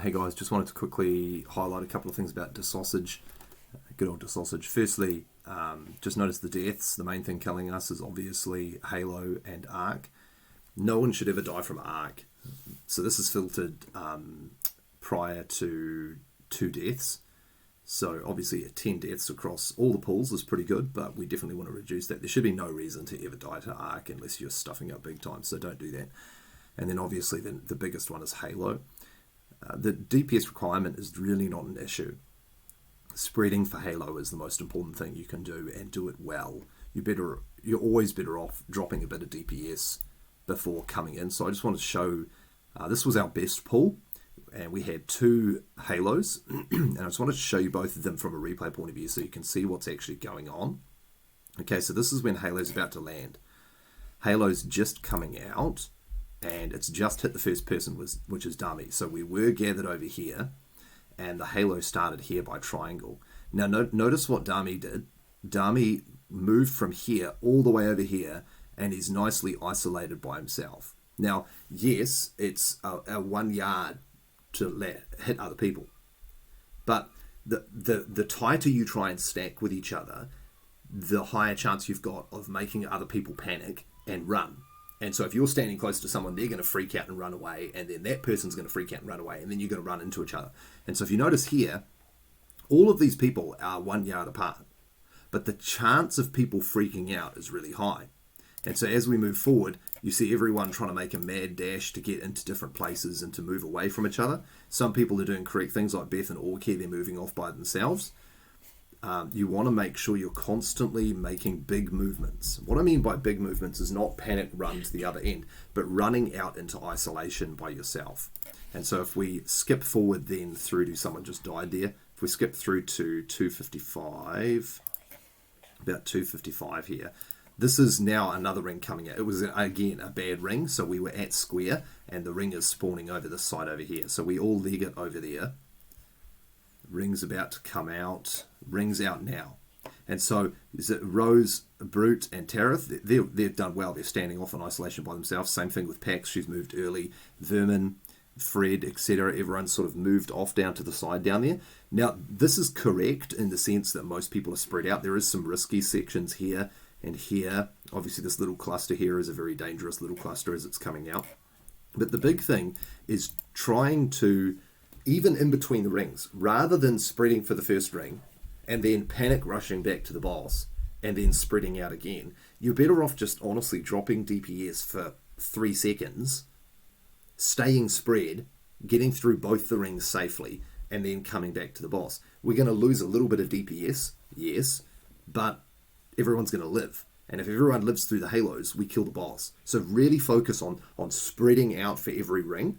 Hey guys, just wanted to quickly highlight a couple of things about DeSausage. Good old DeSausage. Firstly, just notice the deaths. The main thing killing us is obviously Halo and Arc. No one should ever die from Arc. So this is filtered prior to 2 deaths. So obviously 10 deaths across all the pools is pretty good, but we definitely want to reduce that. There should be no reason to ever die to Arc unless you're stuffing up big time, so don't do that. And then obviously the biggest one is Halo. The DPS requirement is really not an issue. Spreading for Halo is the most important thing you can do, and do it well. You're always better off dropping a bit of DPS before coming in. So I just wanted to show, this was our best pool, and we had 2 Halos, and I just wanted to show you both of them from a replay point of view so you can see what's actually going on. Okay, so this is when Halo's about to land. Halo's just coming out, and it's just hit the first person, which is Dummy. So we were gathered over here, and the Halo started here by triangle. Now notice what Dummy did. Dummy moved from here all the way over here, and he's nicely isolated by himself. Now, yes, it's a 1 yard to hit other people, but the tighter you try and stack with each other, the higher chance you've got of making other people panic and run. And so if you're standing close to someone, they're going to freak out and run away, and then that person's going to freak out and run away, and then you're going to run into each other. And so if you notice here, all of these people are 1 yard apart, but the chance of people freaking out is really high. And so as we move forward, you see everyone trying to make a mad dash to get into different places and to move away from each other. Some people are doing correct things, like Beth and Orki, they're moving off by themselves. You want to make sure you're constantly making big movements. What I mean by big movements is not panic run to the other end, but running out into isolation by yourself. And so if we skip forward then through to, someone just died there, if we skip through to 255, about 255 here, this is now another ring coming out. It was, again, a bad ring, so we were at square, and the ring is spawning over this side over here. So we all leg it over there. Ring's about to come out. Ring's out now. And so is it Rose, Brute, and Tareth? They've done well. They're standing off in isolation by themselves. Same thing with Pax. She's moved early. Vermin, Fred, etc. Everyone's sort of moved off down to the side down there. Now, this is correct in the sense that most people are spread out. There is some risky sections here and here. Obviously, this little cluster here is a very dangerous little cluster as it's coming out. But the big thing is trying to, even in between the rings, rather than spreading for the first ring and then panic rushing back to the boss and then spreading out again, you're better off just honestly dropping DPS for 3 seconds, staying spread, getting through both the rings safely, and then coming back to the boss. We're going to lose a little bit of DPS, yes, but everyone's going to live. And if everyone lives through the Halos, we kill the boss. So really focus on spreading out for every ring,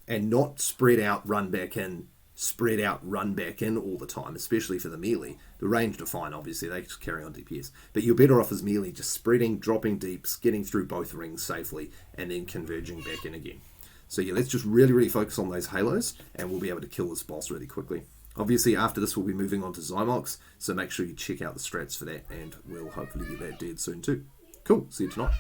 and not spread out, run back in, spread out, run back in all the time, especially for the melee. The ranged are fine, obviously, they just carry on DPS. But you're better off as melee, just spreading, dropping deeps, getting through both rings safely, and then converging back in again. So yeah, let's just really focus on those Halos, and we'll be able to kill this boss really quickly. Obviously, after this, we'll be moving on to Zymox, so make sure you check out the strats for that, and we'll hopefully get that dead soon too. Cool, see you tonight.